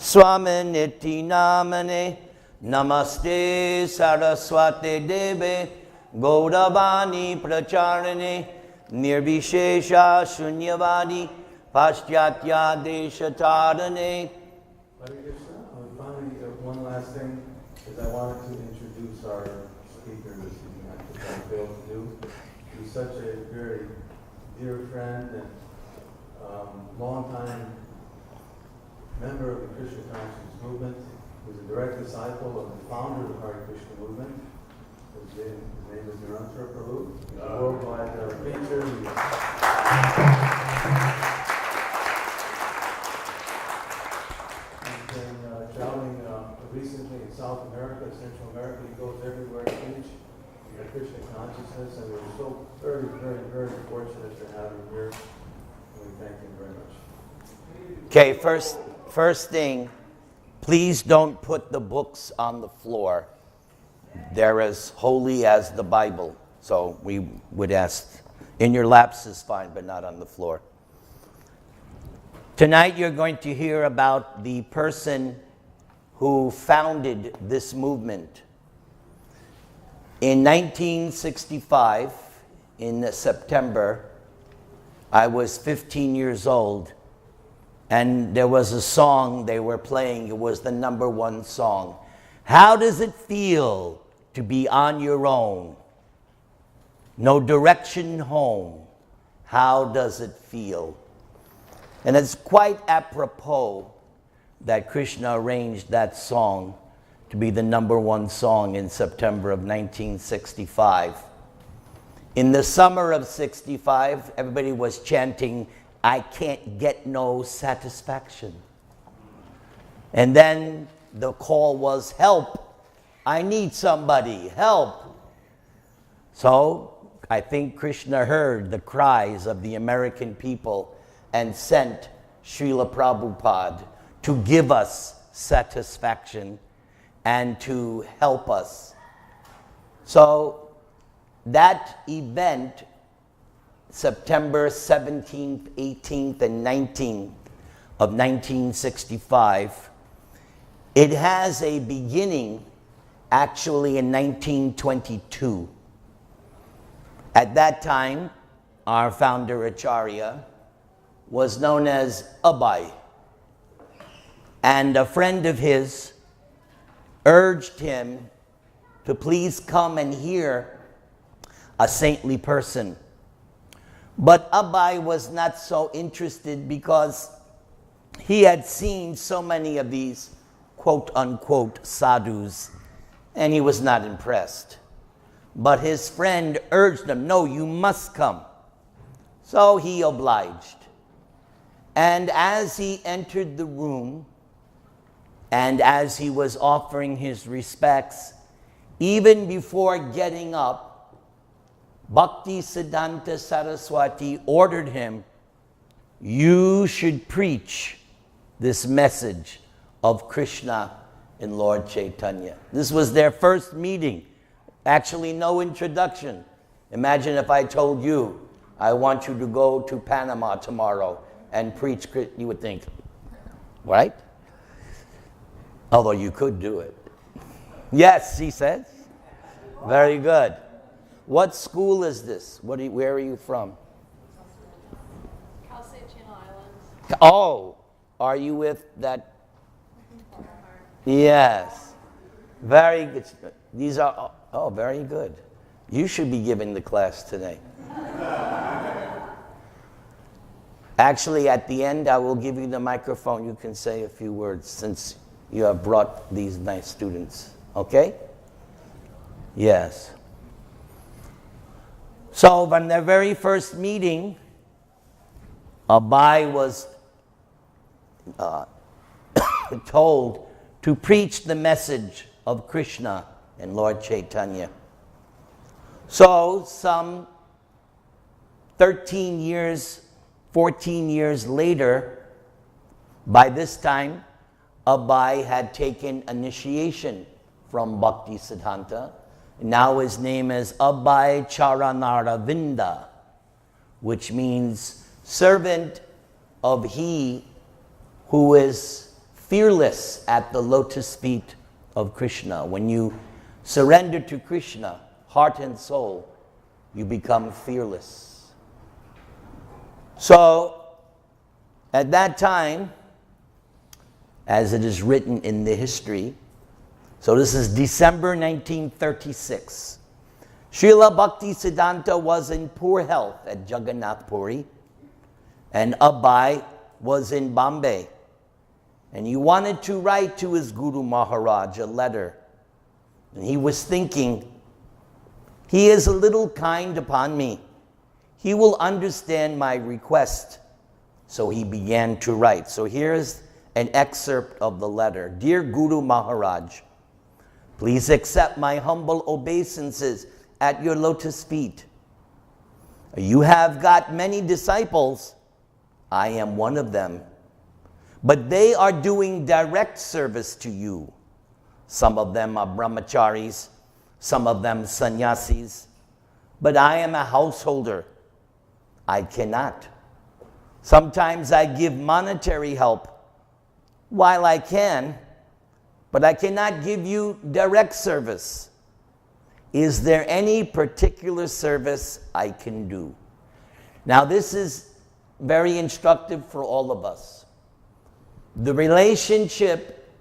Swaminiti Namane Namaste Saraswate Deve Gaudavani Pracharane Nirvishesha Shunyavadi Paschatya Deshatarane. Finally, one last thing is I wanted to introduce our speaker this evening. I failed to do. He's such a very dear friend and long-time member of the Krishna consciousness movement. He's a direct disciple of the founder of the Hare Krishna movement. His name is Nirantara Prabhu. He's a worldwide preacher. He's been traveling recently in South America, Central America. He goes everywhere to teach Krishna consciousness, and we're so very, very, very fortunate to have him here. We thank him very much. Okay, first thing, please don't put the books on the floor. They're as holy as the Bible. So we would ask, in your laps is fine, but not on the floor. Tonight you're going to hear about the person who founded this movement. In 1965, in September, I was 15 years old, and there was a song they were playing. It was the #1 song. How does it feel to be on your own? No direction home. How does it feel? And it's quite apropos that Krishna arranged that song to be the #1 song in September of 1965. In the summer of 65, everybody was chanting, I can't get no satisfaction. And then the call was, help, I need somebody, help. So I think Krishna heard the cries of the American people and sent Śrīla Prabhupāda to give us satisfaction and to help us. So that event, September 17th, 18th, and 19th of 1965, it has a beginning actually in 1922. At that time, our founder Acharya was known as Abai, and a friend of his urged him to please come and hear a saintly person. But Abai was not so interested because he had seen so many of these quote-unquote sadhus, and he was not impressed. But his friend urged him, no, you must come. So he obliged. And as he entered the room, and as he was offering his respects, even before getting up, Bhakti Siddhanta Saraswati ordered him, you should preach this message of Krishna and Lord Chaitanya. This was their first meeting. Actually, no introduction. Imagine if I told you, I want you to go to Panama tomorrow and preach, you would think, right? Although you could do it. Yes, he says. Very good. What school is this? Where are you from? Cal State Channel Islands. Oh, are you with that? Yes. Very good. These are, oh, very good. You should be giving the class today. Actually, at the end, I will give you the microphone. You can say a few words since you have brought these nice students. Okay? Yes. So, when their very first meeting, Abai was told to preach the message of Krishna and Lord Chaitanya. So, some 13 years, 14 years later, by this time, Abai had taken initiation from Bhakti Siddhanta. Now his name is Abai Charanaravinda, which means servant of he who is fearless at the lotus feet of Krishna. When you surrender to Krishna, heart and soul, you become fearless. So, at that time, as it is written in the history, so this is December 1936, Śrīla Bhaktisiddhanta was in poor health at Jagannath Puri, and Abhay was in Bombay. And he wanted to write to his Guru Maharaj a letter. And he was thinking, he is a little kind upon me. He will understand my request. So he began to write. So here's an excerpt of the letter. Dear Guru Maharaj, please accept my humble obeisances at your lotus feet. You have got many disciples. I am one of them. But they are doing direct service to you. Some of them are brahmacharis, some of them sannyasis. But I am a householder. I cannot. Sometimes I give monetary help while I can, but I cannot give you direct service. Is there any particular service I can do? Now this is very instructive for all of us. The relationship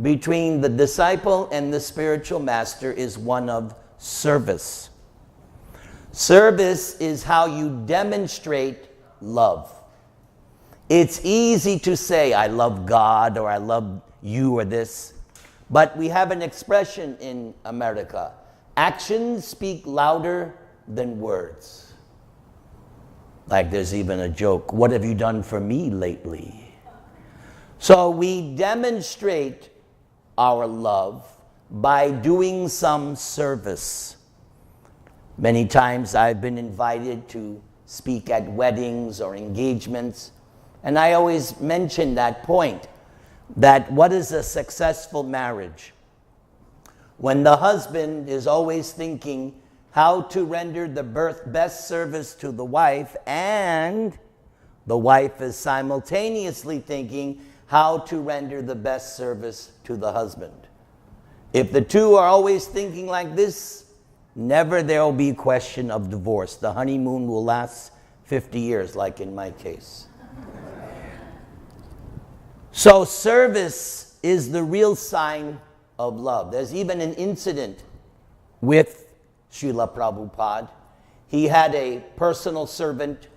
between the disciple and the spiritual master is one of service. Service is how you demonstrate love. It's easy to say, I love God, or I love you, or this. But we have an expression in America, actions speak louder than words. Like there's even a joke, what have you done for me lately? So we demonstrate our love by doing some service. Many times I've been invited to speak at weddings or engagements, and I always mention that point, that what is a successful marriage? When the husband is always thinking how to render the best service to the wife, and the wife is simultaneously thinking how to render the best service to the husband. If the two are always thinking like this, never there will be a question of divorce. The honeymoon will last 50 years, like in my case. So service is the real sign of love. There's even an incident with Srila Prabhupada. He had a personal servant,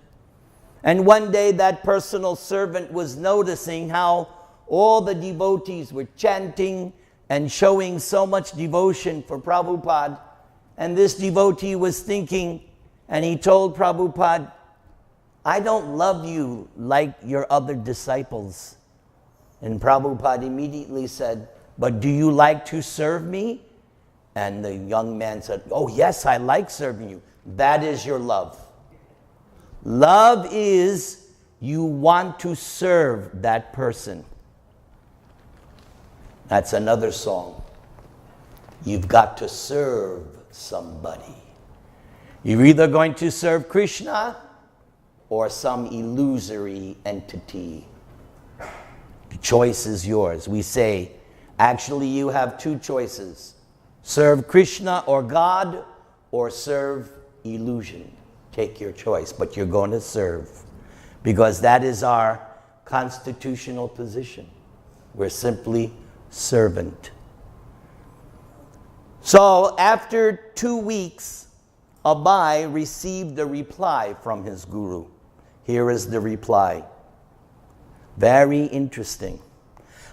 and one day that personal servant was noticing how all the devotees were chanting and showing so much devotion for Prabhupada. And this devotee was thinking, and he told Prabhupada, I don't love you like your other disciples. And Prabhupada immediately said, but do you like to serve me? And the young man said, oh yes, I like serving you. That is your love. Love is you want to serve that person. That's another song. You've got to serve somebody. You're either going to serve Krishna or some illusory entity. The choice is yours. We say, actually you have two choices. Serve Krishna or God, or serve illusion. Take your choice, but you're going to serve, because that is our constitutional position. We're simply servant. So after 2 weeks, Abhay received a reply from his guru. Here is the reply. Very interesting.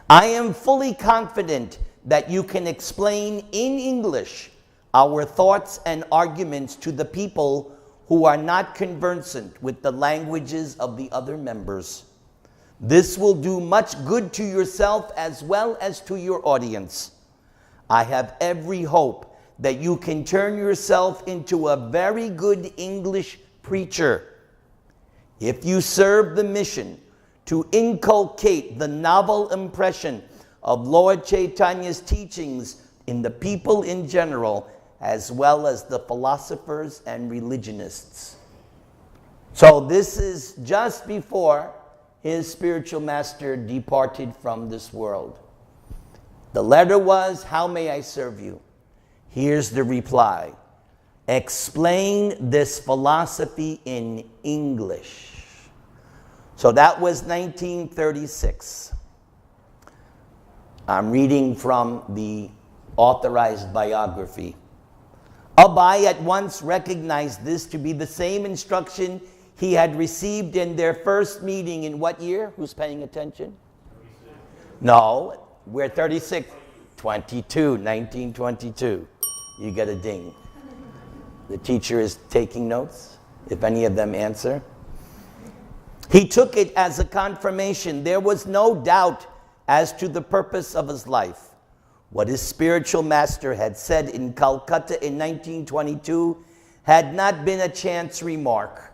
I am fully confident that you can explain in English our thoughts and arguments to the people who are not conversant with the languages of the other members. This will do much good to yourself as well as to your audience. I have every hope that you can turn yourself into a very good English preacher. If you serve the mission to inculcate the novel impression of Lord Chaitanya's teachings in the people in general, as well as the philosophers and religionists. So this is just before his spiritual master departed from this world. The letter was, "How may I serve you?" Here's the reply. "Explain this philosophy in English." So that was 1936. I'm reading from the authorized biography. Abai at once recognized this to be the same instruction he had received in their first meeting in what year? Who's paying attention? 36. No, we're 36. 1922. You get a ding. The teacher is taking notes, if any of them answer. He took it as a confirmation. There was no doubt as to the purpose of his life. What his spiritual master had said in Calcutta in 1922 had not been a chance remark,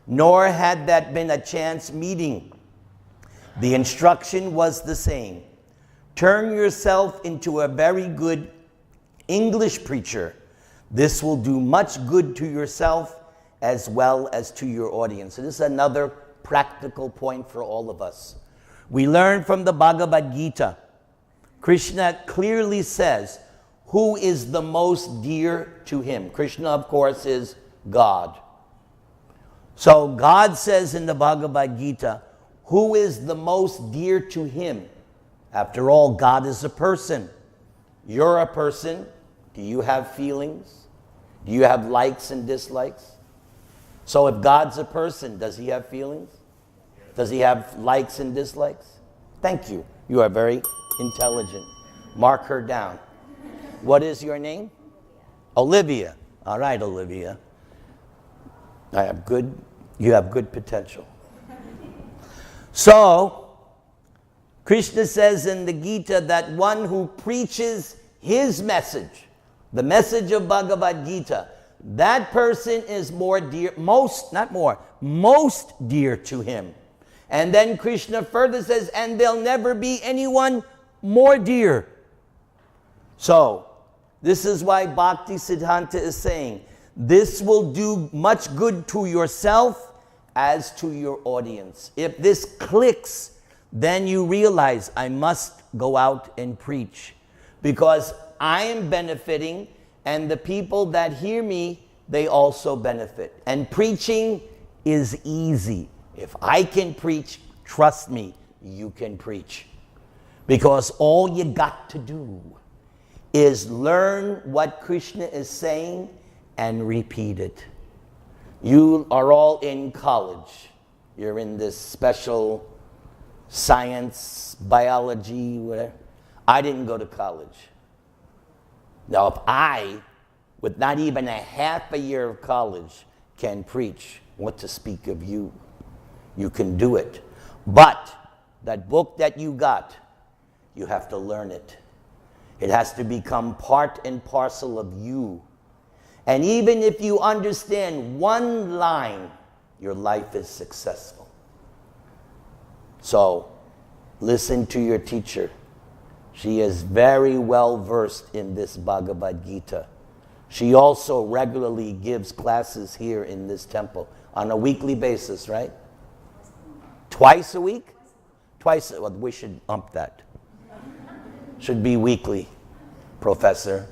nor had that been a chance meeting. The instruction was the same. Turn yourself into a very good English preacher. This will do much good to yourself as well as to your audience. So this is another practical point for all of us. We learn from the Bhagavad Gita. Krishna clearly says who is the most dear to him. Krishna, of course, is God. So God says in the Bhagavad Gita, who is the most dear to him? After all, God is a person. You're a person. Do you have feelings? Do you have likes and dislikes? So if God's a person, does he have feelings? Does he have likes and dislikes? Thank you. You are very intelligent. Mark her down. What is your name? Olivia. All right, Olivia. You have good potential. So, Krishna says in the Gita that one who preaches his message, the message of Bhagavad Gita, that person is most dear to him. And then Krishna further says, and there'll never be anyone more dear. So, this is why Bhakti Siddhanta is saying, this will do much good to yourself as to your audience. If this clicks, then you realize I must go out and preach because I am benefiting and the people that hear me, they also benefit. And preaching is easy. If I can preach, trust me, you can preach. Because all you got to do is learn what Krishna is saying and repeat it. You are all in college. You're in this special science, biology, whatever. I didn't go to college. Now, if I, with not even a half a year of college, can preach, what to speak of you? You can do it. But that book that you got, you have to learn it. It has to become part and parcel of you. And even if you understand one line, your life is successful. So, listen to your teacher. She is very well versed in this Bhagavad Gita. She also regularly gives classes here in this temple on a weekly basis, right? Twice a week? Twice. Well, we should ump that. Should be weekly, Professor.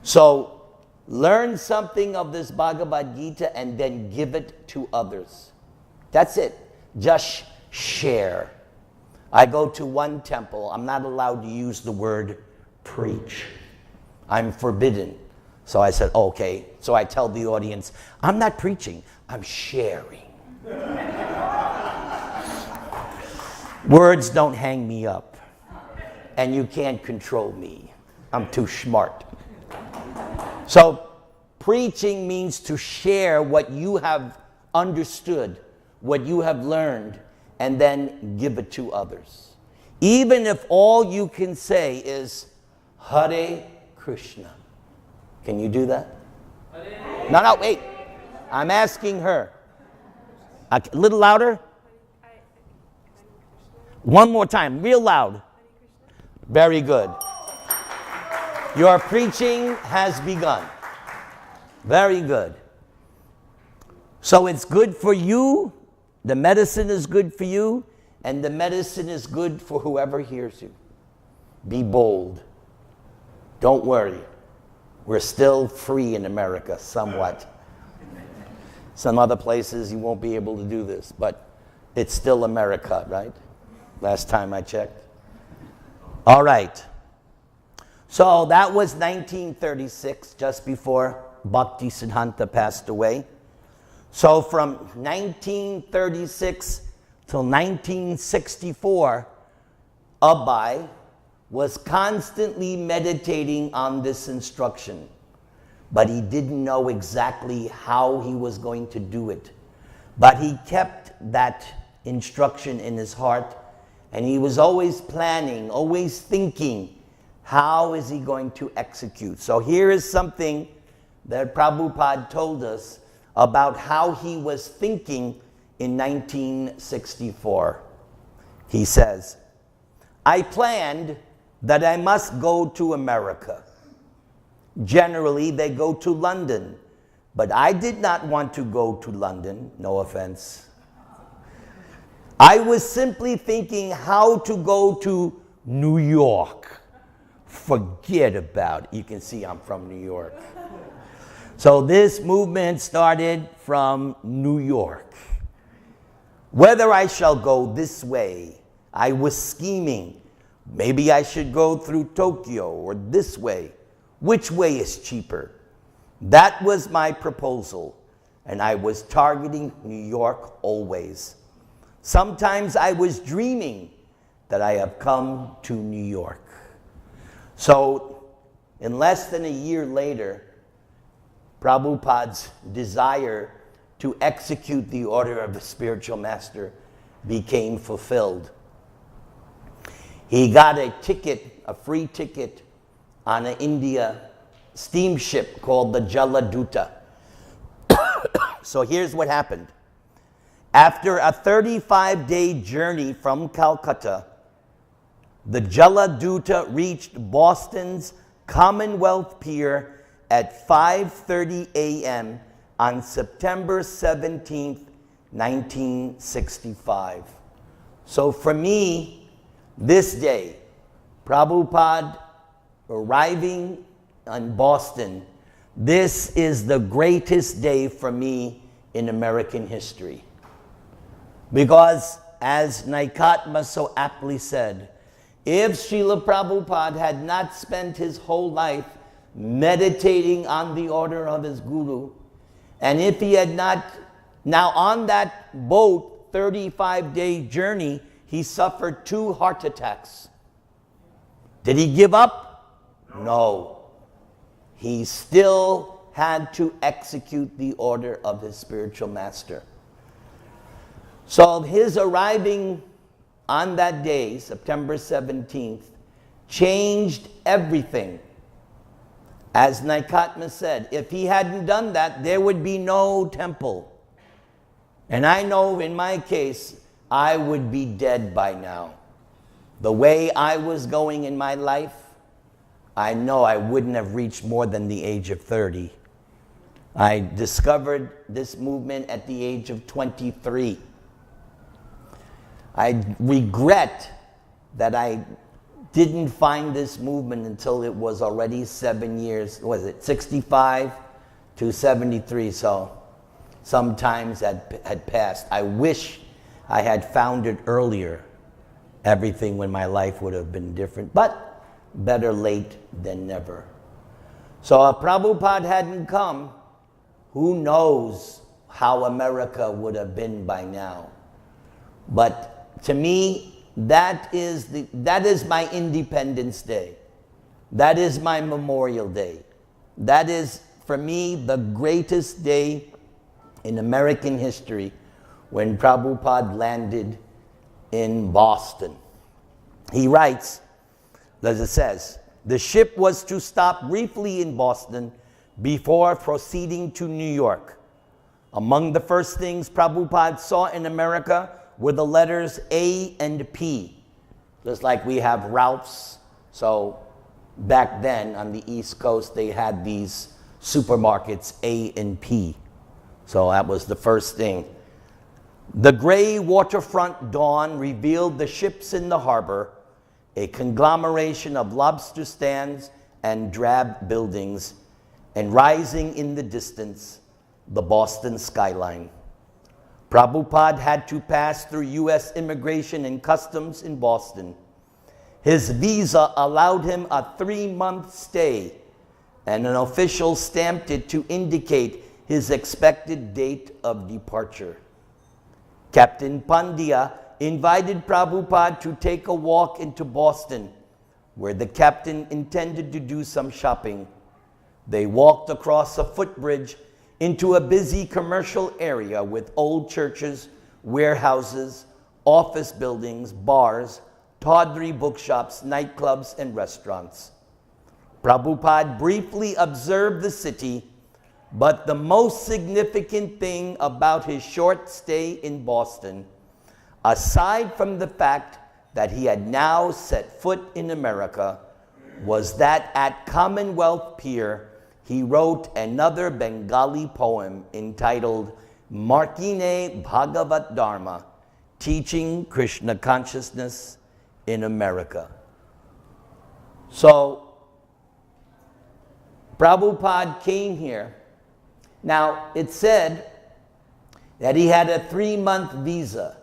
So, learn something of this Bhagavad Gita and then give it to others. That's it. Just share. I go to one temple. I'm not allowed to use the word preach. I'm forbidden. So I said, okay. So I tell the audience, I'm not preaching. I'm sharing. Words don't hang me up. And you can't control me. I'm too smart. So preaching means to share what you have understood, what you have learned, and then give it to others. Even if all you can say is, Hare Krishna. Can you do that? No, wait. I'm asking her. A little louder. One more time, real loud. Very good. Your preaching has begun. Very good. So it's good for you. The medicine is good for you. and the medicine is good for whoever hears you. Be bold. Don't worry. We're still free in America, somewhat. Some other places you won't be able to do this, but it's still America, right? Last time I checked. All right. So that was 1936, just before Bhakti Siddhanta passed away. So from 1936 till 1964, Abhay was constantly meditating on this instruction, but he didn't know exactly how he was going to do it. But he kept that instruction in his heart, and he was always planning, always thinking, how is he going to execute? So here is something that Prabhupada told us about how he was thinking in 1964. He says, I planned that I must go to America. Generally, they go to London, but I did not want to go to London, no offense. I was simply thinking how to go to New York. Forget about it. You can see I'm from New York. So this movement started from New York. Whether I shall go this way, I was scheming. Maybe I should go through Tokyo or this way. Which way is cheaper? That was my proposal, and I was targeting New York always. Sometimes I was dreaming that I have come to New York. So, in less than a year later, Prabhupada's desire to execute the order of the spiritual master became fulfilled. He got a ticket, a free ticket, on an India steamship called the Jaladuta. So here's what happened. After a 35-day journey from Calcutta, the Jaladuta reached Boston's Commonwealth Pier at 5:30 a.m. on September 17th, 1965. So for me, this day, Prabhupada arriving in Boston, this is the greatest day for me in American history. Because, as Naikatma so aptly said, if Srila Prabhupada had not spent his whole life meditating on the order of his guru, and if he had not, now on that boat, 35-day journey, he suffered 2 heart attacks. Did he give up? No. He still had to execute the order of his spiritual master. So his arriving on that day, September 17th, changed everything. As Naikatma said, if he hadn't done that, there would be no temple. And I know in my case, I would be dead by now. The way I was going in my life, I know I wouldn't have reached more than the age of 30. I discovered this movement at the age of 23. I regret that I didn't find this movement until it was already 7 years, 65 to 73, so some times had passed. I wish I had found it earlier, everything when my life would have been different, but better late than never. So if Prabhupada hadn't come, who knows how America would have been by now. But to me, that is my Independence Day. That is my Memorial Day. That is, for me, the greatest day in American history when Prabhupada landed in Boston. He writes, as it says, the ship was to stop briefly in Boston before proceeding to New York. Among the first things Prabhupada saw in America were the letters A and P, just like we have Ralph's. So back then on the East Coast, they had these supermarkets, A and P. So that was the first thing. The gray waterfront dawn revealed the ships in the harbor, a conglomeration of lobster stands and drab buildings, and rising in the distance, the Boston skyline. Prabhupada had to pass through U.S. Immigration and Customs in Boston. His visa allowed him a 3-month stay, and an official stamped it to indicate his expected date of departure. Captain Pandya invited Prabhupada to take a walk into Boston, where the captain intended to do some shopping. They walked across a footbridge into a busy commercial area with old churches, warehouses, office buildings, bars, tawdry bookshops, nightclubs, and restaurants. Prabhupada briefly observed the city, but the most significant thing about his short stay in Boston, aside from the fact that he had now set foot in America, was that at Commonwealth Pier, he wrote another Bengali poem entitled Markine Bhagavat Dharma, Teaching Krishna Consciousness in America. So, Prabhupada came here. Now, it said that he had a 3-month visa.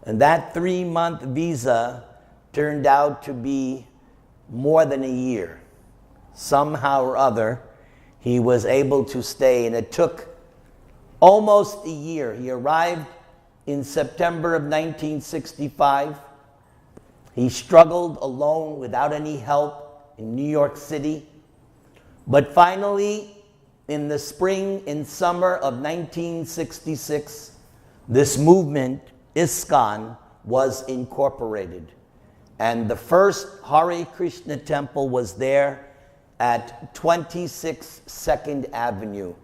And that 3-month visa turned out to be more than a year. Somehow or other, he was able to stay, and it took almost a year. He arrived in September of 1965. He struggled alone without any help in New York City. But finally, in the spring and summer of 1966, this movement, ISKCON, was incorporated. And the first Hare Krishna temple was there at 26 2nd Avenue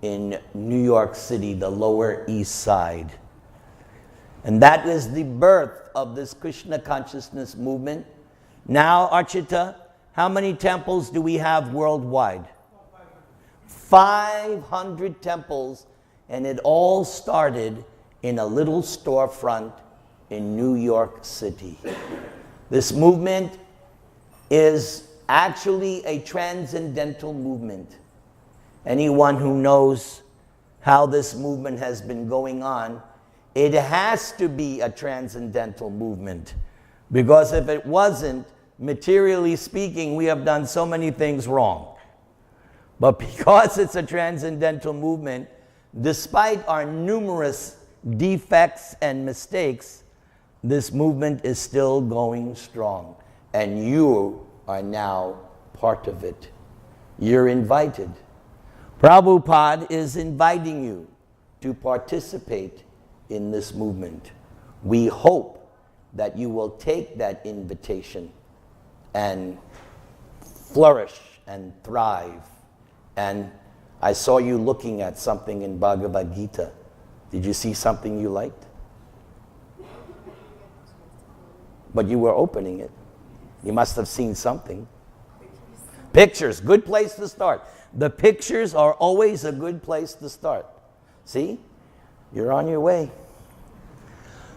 in New York City, the Lower East Side. And that is the birth of this Krishna consciousness movement. Now, Archita, how many temples do we have worldwide? 500 temples, and it all started in a little storefront in New York City. This movement is actually a transcendental movement. Anyone who knows how this movement has been going on, it has to be a transcendental movement. Because if it wasn't, materially speaking, we have done so many things wrong. But because it's a transcendental movement, despite our numerous defects and mistakes, this movement is still going strong. And you are now part of it. You're invited. Prabhupada is inviting you to participate in this movement. We hope that you will take that invitation and flourish and thrive. And I saw you looking at something in Bhagavad Gita. Did you see something you liked? But you were opening it. You must have seen something. Pictures, good place to start. The pictures are always a good place to start. See? You're on your way.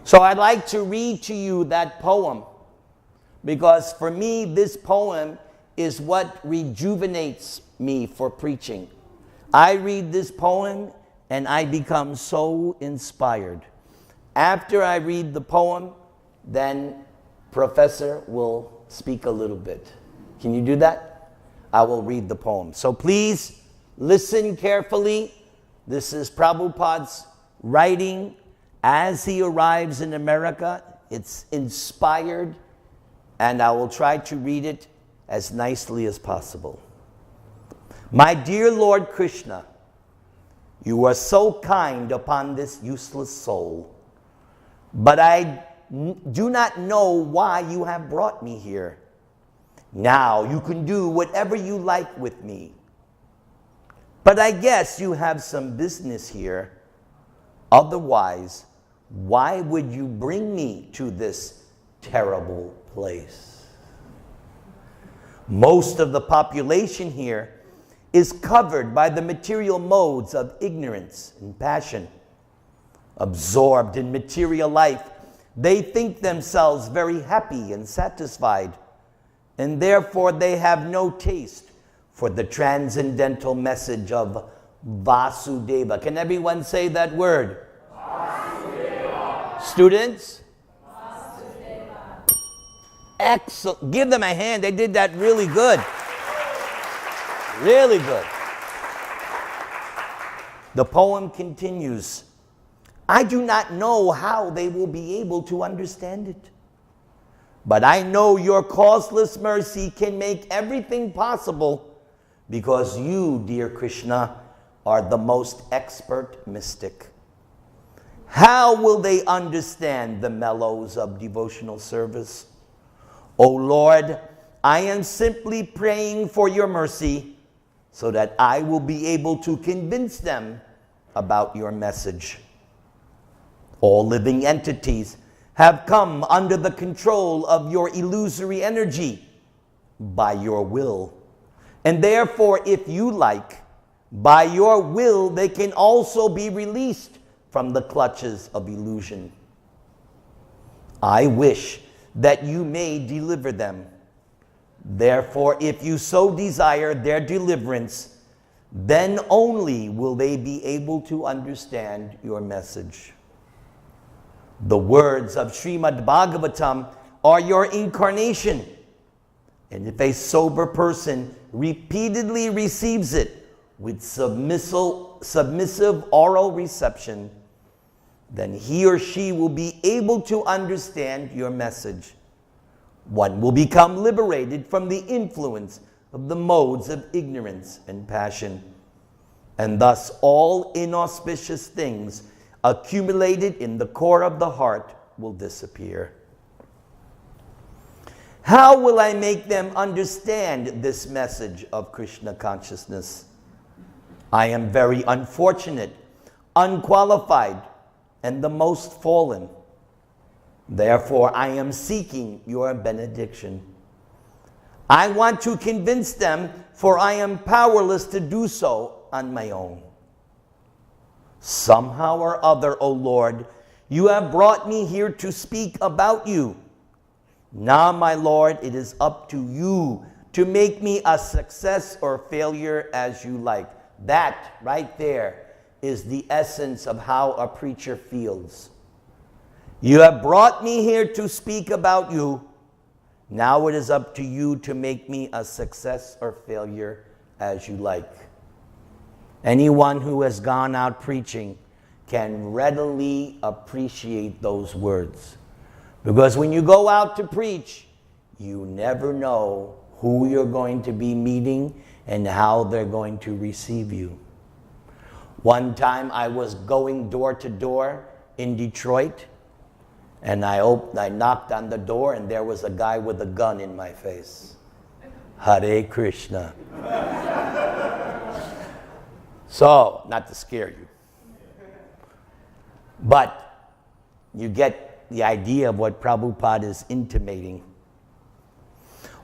So I'd like to read to you that poem, because for me, this poem is what rejuvenates me for preaching. I read this poem and I become so inspired. After I read the poem, then Professor will speak a little bit. Can you do that? I will read the poem. So please listen carefully. This is Prabhupada's writing as he arrives in America. It's inspired, and I will try to read it as nicely as possible. My dear Lord Krishna, you are so kind upon this useless soul, but I do not know why you have brought me here. Now you can do whatever you like with me. But I guess you have some business here. Otherwise, why would you bring me to this terrible place? Most of the population here is covered by the material modes of ignorance and passion. absorbed in material life, they think themselves very happy and satisfied, and therefore they have no taste for the transcendental message of Vasudeva. Can everyone say that word? Vasudeva. Students? Vasudeva. Excellent. Give them a hand. They did that really good. Really good. The poem continues. I do not know how they will be able to understand it, but I know your causeless mercy can make everything possible because you, dear Krishna, are the most expert mystic. How will they understand the mellows of devotional service? O Lord, I am simply praying for your mercy so that I will be able to convince them about your message. All living entities have come under the control of your illusory energy by your will. And therefore, if you like, by your will, they can also be released from the clutches of illusion. I wish that you may deliver them. Therefore, if you so desire their deliverance, then only will they be able to understand your message. The words of Srimad Bhagavatam are your incarnation. And if a sober person repeatedly receives it with submissive oral reception, then he or she will be able to understand your message. One will become liberated from the influence of the modes of ignorance and passion. And thus all inauspicious things accumulated in the core of the heart will disappear. How will I make them understand this message of Krishna consciousness? I am very unfortunate, unqualified, and the most fallen. Therefore, I am seeking your benediction. I want to convince them, for I am powerless to do so on my own. Somehow or other, O Lord, you have brought me here to speak about you. Now, my Lord, it is up to you to make me a success or failure as you like. That right there is the essence of how a preacher feels. You have brought me here to speak about you. Now it is up to you to make me a success or failure as you like. Anyone who has gone out preaching can readily appreciate those words. Because when you go out to preach, you never know who you're going to be meeting and how they're going to receive you. One time I was going door to door in Detroit, and I knocked on the door, and there was a guy with a gun in my face. Hare Krishna. So, not to scare you, but you get the idea of what Prabhupada is intimating.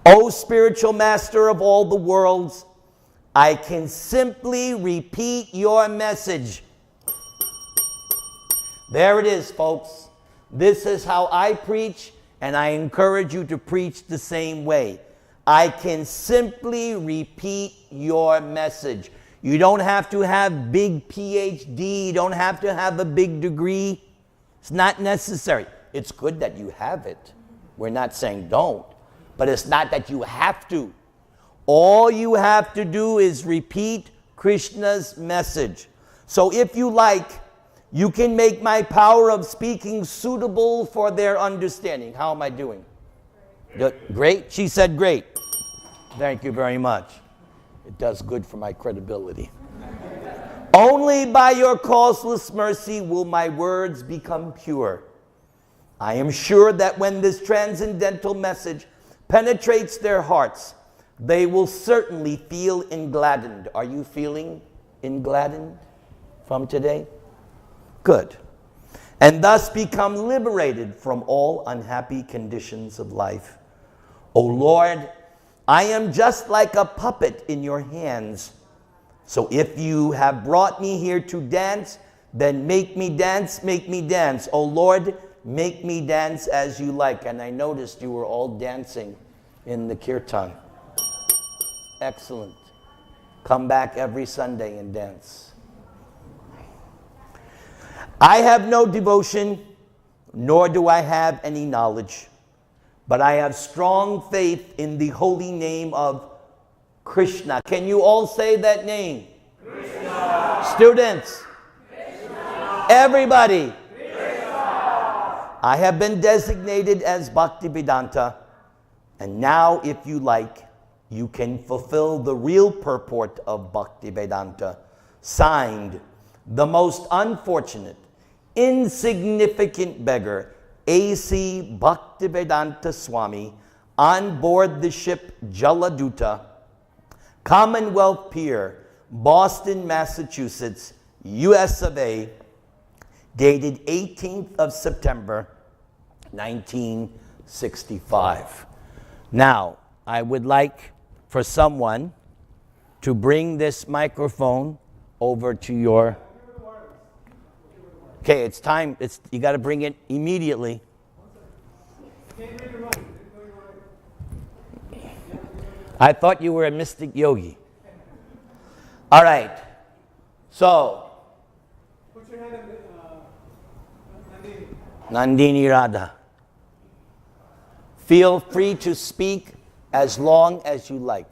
O spiritual master of all the worlds, I can simply repeat your message. There it is, folks. This is how I preach, and I encourage you to preach the same way. I can simply repeat your message. You don't have to have big PhD. You don't have to have a big degree. It's not necessary. It's good that you have it. We're not saying don't, but it's not that you have to. All you have to do is repeat Krishna's message. So if you like, you can make my power of speaking suitable for their understanding. How am I doing? Great? She said great. Thank you very much. It does good for my credibility. Only by your causeless mercy will my words become pure. I am sure that when this transcendental message penetrates their hearts, they will certainly feel engladdened. Are you feeling engladdened from today? Good. And thus become liberated from all unhappy conditions of life. O Lord, I am just like a puppet in your hands. So if you have brought me here to dance, then make me dance, make me dance. Oh Lord, make me dance as you like. And I noticed you were all dancing in the kirtan. Excellent. Come back every Sunday and dance. I have no devotion, nor do I have any knowledge, but I have strong faith in the holy name of Krishna. Can you all say that name? Krishna. Students. Krishna. Everybody. Krishna. I have been designated as Bhaktivedanta, and now, if you like, you can fulfill the real purport of Bhaktivedanta. Signed, the most unfortunate, insignificant beggar, A.C. Bhaktivedanta Swami, on board the ship Jaladuta, Commonwealth Pier, Boston, Massachusetts, US of A, dated 18th of September, 1965. Now, I would like for someone to bring this microphone over to your... Okay, it's time. You got to bring it immediately. I thought you were a mystic yogi. All right. So, put your hand on Nandini Radha. Feel free to speak as long as you like.